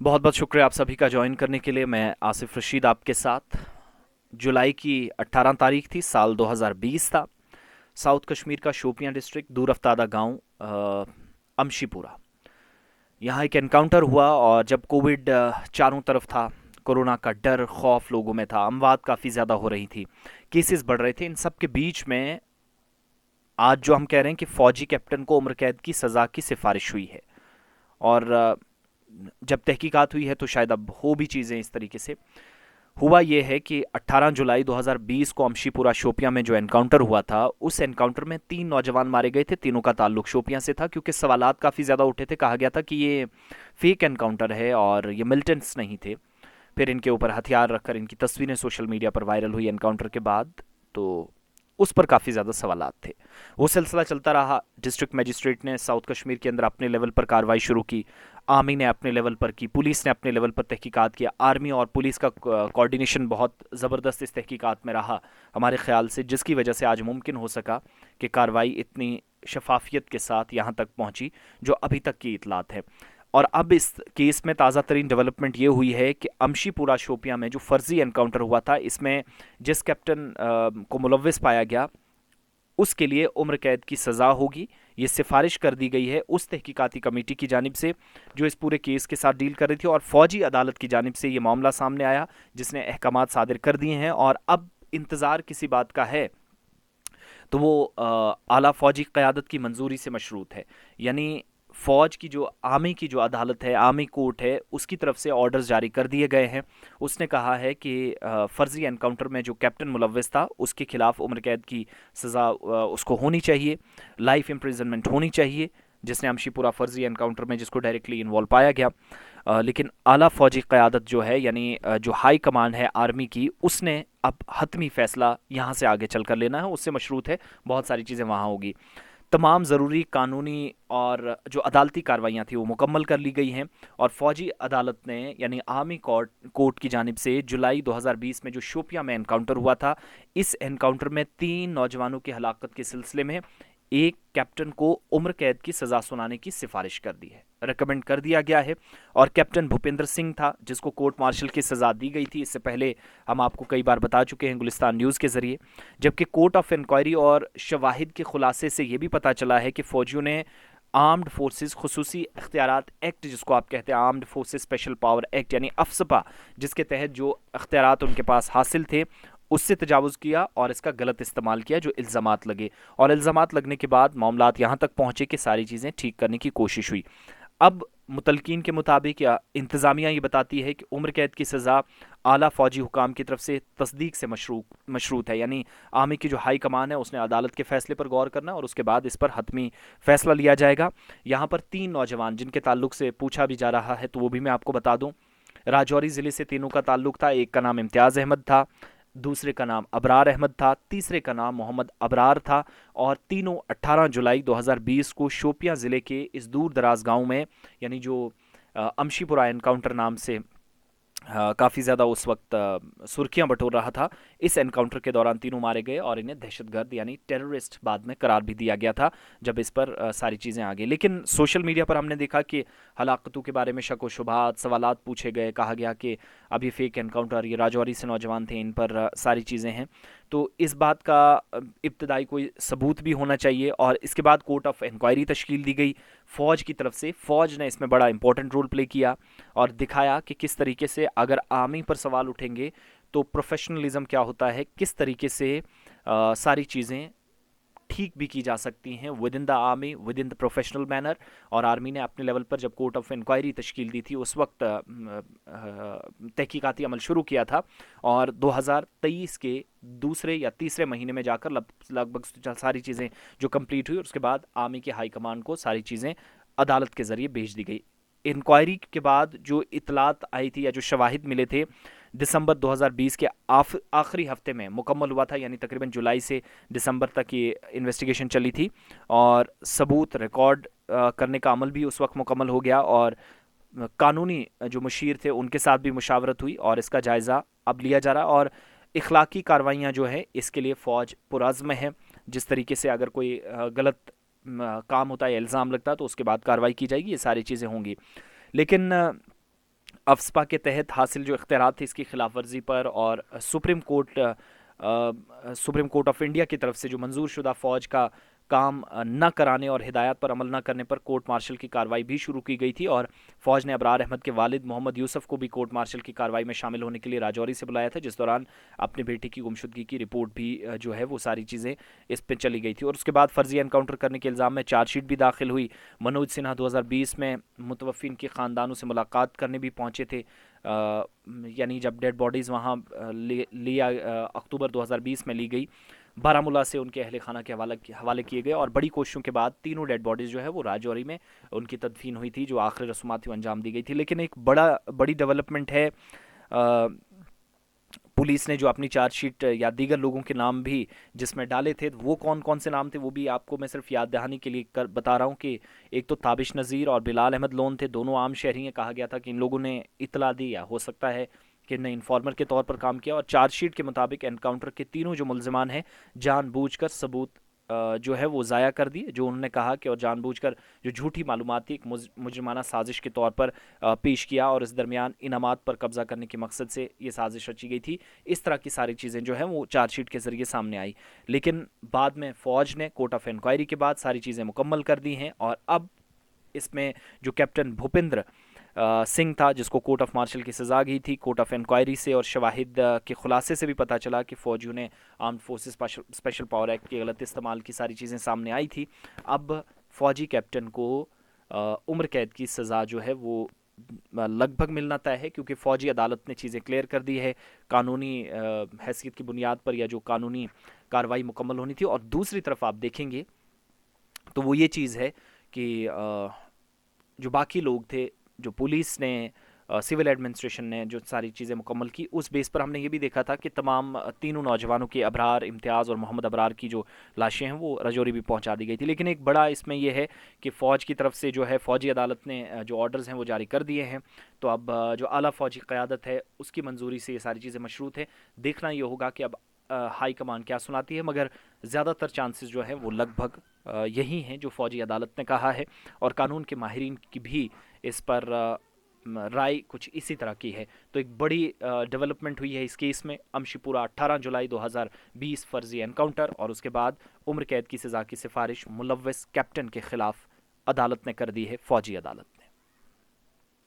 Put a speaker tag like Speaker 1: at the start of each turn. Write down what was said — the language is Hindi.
Speaker 1: बहुत बहुत शुक्रिया आप सभी का ज्वाइन करने के लिए। मैं आसिफ रशीद आपके साथ। जुलाई की 18 तारीख थी, साल 2020 था। साउथ कश्मीर का शोपियां डिस्ट्रिक्ट, दूर अफ्तादा गांव अमशीपुरा, यहाँ एक एनकाउंटर हुआ। और जब कोविड चारों तरफ था, कोरोना का डर खौफ लोगों में था, अमवात काफ़ी ज़्यादा हो रही थी, केसेस बढ़ रहे थे, इन सब के बीच में आज जो हम कह रहे हैं कि फौजी कैप्टन को उम्र कैद की सज़ा की सिफारिश हुई है। और जब तहकीकात हुई है तो शायद अब हो भी चीज़ें इस तरीके से। हुआ ये है कि 18 जुलाई 2020 को अमशीपुरा शोपियां में जो एनकाउंटर हुआ था, उस एनकाउंटर में 3 नौजवान मारे गए थे। तीनों का ताल्लुक शोपियां से था, क्योंकि सवालात काफ़ी ज़्यादा उठे थे। कहा गया था कि ये फेक एनकाउंटर है और ये मिलिटेंट्स नहीं थे। फिर इनके ऊपर हथियार रखकर इनकी तस्वीरें सोशल मीडिया पर वायरल हुई एनकाउंटर के बाद। तो उस पर काफ़ी ज़्यादा सवालात थे। वो सिलसिला चलता रहा। डिस्ट्रिक्ट मजिस्ट्रेट ने साउथ कश्मीर के अंदर अपने लेवल पर कार्रवाई शुरू की, आर्मी ने अपने लेवल पर की, पुलिस ने अपने लेवल पर तहकीकात किया। आर्मी और पुलिस का कोऑर्डिनेशन बहुत ज़बरदस्त इस तहकीकात में रहा हमारे ख्याल से, जिसकी वजह से आज मुमकिन हो सका कि कार्रवाई इतनी शफाफियत के साथ यहाँ तक पहुँची जो अभी तक की इतलात है। और अब इस केस में ताज़ा तरीन डेवलपमेंट ये हुई है कि अमशीपुरा शोपियां में जो फर्जी एनकाउंटर हुआ था, इसमें जिस कैप्टन को मुलविस पाया गया उसके लिए उम्र कैद की सज़ा होगी। ये सिफारिश कर दी गई है उस तहकीकाती कमेटी की जानिब से जो इस पूरे केस के साथ डील कर रही थी, और फौजी अदालत की जानिब से ये मामला सामने आया जिसने अहकामात सादिर कर दिए हैं। और अब इंतज़ार किसी बात का है तो वो आला फौजी क़यादत की मंजूरी से मशरूत है। यानी फ़ौज की जो आर्मी की जो अदालत है, आर्मी कोर्ट है, उसकी तरफ से ऑर्डर्स जारी कर दिए गए हैं। उसने कहा है कि फ़र्ज़ी एनकाउंटर में जो कैप्टन मुलविस था उसके खिलाफ उम्र कैद की सज़ा उसको होनी चाहिए, लाइफ इम्प्रिजनमेंट होनी चाहिए, जिसने अमशीपुरा फ़र्ज़ी एनकाउंटर में जिसको डायरेक्टली इन्वॉल्व पाया गया। लेकिन आला फ़ौजी क़यादत जो है, यानी जो हाई कमांड है आर्मी की, उसने अब हतमी फ़ैसला यहाँ से आगे चल कर लेना है, उससे मशरूत है बहुत सारी चीज़ें वहाँ होगी। तमाम ज़रूरी कानूनी और जो अदालती कार्रवाइयाँ थी वो मुकम्मल कर ली गई हैं। और फ़ौजी अदालत ने यानी आर्मी कोर्ट की जानिब से जुलाई 2020 में जो शोपियां में एनकाउंटर हुआ था, इस एनकाउंटर में 3 नौजवानों की हलाकत के सिलसिले में एक कैप्टन को उम्र कैद की सज़ा सुनाने की सिफारिश कर दी है, रिकमेंड कर दिया गया है। और कैप्टन भूपेंद्र सिंह था जिसको कोर्ट मार्शल की सज़ा दी गई थी, इससे पहले हम आपको कई बार बता चुके हैं गुलिस्तान न्यूज़ के ज़रिए। जबकि कोर्ट ऑफ इंक्वायरी और शवाहिद के खुलासे से ये भी पता चला है कि फ़ौजियों ने आर्म्ड फोर्सेस खसूसी अख्तियारात एक्ट, जिसको आप कहते हैं armed forces special power act, यानी अफसपा, जिसके तहत जो अख्तियारात उनके पास हासिल थे उससे तजावुज़ किया और इसका गलत इस्तेमाल किया, जो इल्ज़ामात लगे। और इल्ज़ामात लगने के बाद मामलात यहाँ तक पहुँचे कि सारी चीज़ें ठीक करने की कोशिश हुई। अब मुतलकीन के मुताबिक या इंतज़ामिया ये बताती है कि उम्र कैद की सज़ा आला फ़ौजी हुकाम की तरफ से तस्दीक से मशरूत है। यानी आर्मी की जो हाई कमान है उसने अदालत के फैसले पर गौर करना और उसके बाद इस पर हतमी फ़ैसला लिया जाएगा। यहाँ पर 3 नौजवान जिनके ताल्लुक से पूछा भी जा रहा है तो वो भी मैं आपको बता दूँ। राजौरी ज़िले से तीनों का ताल्लुक था। एक का नाम इम्तियाज़ अहमद था, दूसरे का नाम अबरार अहमद था, तीसरे का नाम मोहम्मद अबरार था। और तीनों 18 जुलाई 2020 को शोपियां ज़िले के इस दूर दराज गांव में, यानी जो अमशीपुरा एनकाउंटर नाम से काफ़ी ज़्यादा उस वक्त सुर्खियां बटोर रहा था, इस एनकाउंटर के दौरान तीनों मारे गए और इन्हें दहशतगर्द यानी टेररिस्ट बाद में करार भी दिया गया था जब इस पर सारी चीज़ें आ गई। लेकिन सोशल मीडिया पर हमने देखा कि हलाकतों के बारे में शक व शुबहात, सवालात पूछे गए। कहा गया कि अब ये फेक एनकाउंटर, ये राजौरी से नौजवान थे, इन पर सारी चीज़ें हैं। तो इस बात का इब्तदाई कोई सबूत भी होना चाहिए। और इसके बाद कोर्ट ऑफ इंक्वायरी तश्कील दी गई फ़ौज की तरफ से। फ़ौज ने इसमें बड़ा इंपॉर्टेंट रोल प्ले किया और दिखाया कि किस तरीके से अगर आर्मी पर सवाल उठेंगे तो प्रोफेशनलिज्म क्या होता है, किस तरीके से सारी चीज़ें ठीक भी की जा सकती हैं with in the army, with in the professional manner. और आर्मी ने अपने लेवल पर जब कोर्ट ऑफ इंक्वायरी तश्कील दी थी उस वक्त तहकीकाती अमल शुरू किया था। और 2023 के दूसरे या तीसरे महीने में जाकर लगभग सारी चीज़ें जो कंप्लीट हुई, उसके बाद आर्मी के हाई कमान को सारी चीज़ें अदालत के ज़रिए भेज दी गई। इंक्वायरी के बाद जो इतलात आई थी या जो शवाहिद मिले थे, दिसंबर 2020 के आखिरी हफ्ते में मुकम्मल हुआ था। यानी तकरीबन जुलाई से दिसंबर तक ये इन्वेस्टिगेशन चली थी और सबूत रिकॉर्ड करने का अमल भी उस वक्त मुकम्मल हो गया। और कानूनी जो मुशीर थे उनके साथ भी मुशावरत हुई और इसका जायज़ा अब लिया जा रहा। और इखलाकी कार्रवाइयाँ जो है इसके लिए फ़ौज पुरज़्म है। जिस तरीके से अगर कोई गलत काम होता है, इल्ज़ाम लगता है, तो उसके बाद कार्रवाई की जाएगी, ये सारी चीज़ें होंगी। लेकिन अफ्स्पा के तहत हासिल जो इख्तियारात थे इसकी खिलाफ वर्जी पर, और सुप्रीम कोर्ट ऑफ इंडिया की तरफ से जो मंजूर शुदा फ़ौज का काम न कराने और हिदायत पर अमल न करने पर कोर्ट मार्शल की कार्रवाई भी शुरू की गई थी। और फ़ौज ने अबरार अहमद के वालिद मोहम्मद यूसुफ को भी कोर्ट मार्शल की कार्रवाई में शामिल होने के लिए राजौरी से बुलाया था, जिस दौरान अपने बेटे की गुमशुदगी की रिपोर्ट भी जो है वो सारी चीज़ें इस पर चली गई थी। और उसके बाद फर्जी एनकाउंटर करने के इल्ज़ाम में चार्जशीट भी दाखिल हुई। मनोज सिन्हा 2020 में मुतवफ़िन के ख़ानदानों से मुलाकात करने भी पहुँचे थे, यानी जब डेड बॉडीज़ वहाँ लिया अक्टूबर 2020 में ली गई, बारामूला से उनके अहल खाना के हवाले किए गए, और बड़ी कोशिशों के बाद तीनों डेड बॉडीज़ जो है वो राजौरी में उनकी तदफीन हुई थी, जो आखिरी रस्मात थी अंजाम दी गई थी। लेकिन एक बड़ी डेवलपमेंट है, पुलिस ने जो अपनी चार्जशीट या दीगर लोगों के नाम भी जिसमें डाले थे, वो कौन कौन से नाम थे वो भी आपको मैं सिर्फ याद दहानी के लिए बता रहा हूँ कि एक तो ताबिश नज़ीर और बिलाल अहमद लोन थे, दोनों आम शहरी हैं। कहा गया था कि इन लोगों ने इतला दी, या हो सकता है कि इन्हें इन्फॉर्मर के तौर पर काम किया। और चार्जशीट के मुताबिक एनकाउंटर के तीनों जो मुलजमान हैं जानबूझकर सबूत जो है वो ज़ाया कर दिए, जो उन्होंने कहा कि, और जानबूझकर जो झूठी मालूमात थी एक मुजरिमाना साजिश के तौर पर पेश किया, और इस दरमियान इनामात पर कब्जा करने के मकसद से ये साजिश रची गई थी। इस तरह की सारी चीज़ें जो हैं वो चार्जशीट के ज़रिए सामने आई। लेकिन बाद में फ़ौज ने कोर्ट ऑफ इंक्वायरी के बाद सारी चीज़ें मुकम्मल कर दी हैं, और अब इसमें जो कैप्टन भूपेंद्र सिंह था, जिसको कोर्ट ऑफ मार्शल की सज़ा गई थी, कोर्ट ऑफ इंक्वायरी से और शवाहिद के खुलासे से भी पता चला कि फ़ौजियों ने armed forces special power act के गलत इस्तेमाल की सारी चीज़ें सामने आई थी। अब फ़ौजी कैप्टन को उम्र कैद की सज़ा जो है वो लगभग मिलना तय है, क्योंकि फ़ौजी अदालत ने चीज़ें क्लियर कर दी है कानूनी हैसियत की बुनियाद पर, या जो कानूनी कार्रवाई मुकम्मल होनी थी। और दूसरी तरफ आप देखेंगे तो वो ये चीज़ है कि जो बाकी लोग थे, जो पुलिस ने, सिविल एडमिनिस्ट्रेशन ने जो सारी चीज़ें मुकम्मल की, उस बेस पर हमने ये भी देखा था कि तमाम तीनों नौजवानों की, अबरार, इम्तियाज़ और मोहम्मद अबरार की जो लाशें हैं वो राजौरी भी पहुंचा दी गई थी। लेकिन एक बड़ा इसमें यह है कि फ़ौज की तरफ से जो है फ़ौजी अदालत ने जो ऑर्डर्स हैं वो जारी कर दिए हैं, तो अब जो आला फ़ौजी क़यादत है उसकी मंजूरी से ये सारी चीज़ें मशरूत हैं। देखना ये होगा कि अब हाई कमान क्या सुनाती है, मगर ज़्यादातर चांसेस जो हैं वो लगभग यही हैं जो फ़ौजी अदालत ने कहा है, और कानून के माहिरीन की भी इस पर राय कुछ इसी तरह की है। तो एक बड़ी डेवलपमेंट हुई है इस केस में। अमशीपुरा 18 जुलाई 2020 फर्जी एनकाउंटर, और उसके बाद उम्र कैद की सज़ा की सिफारिश मुलव्वस कैप्टन के खिलाफ अदालत ने कर दी है, फ़ौजी अदालत।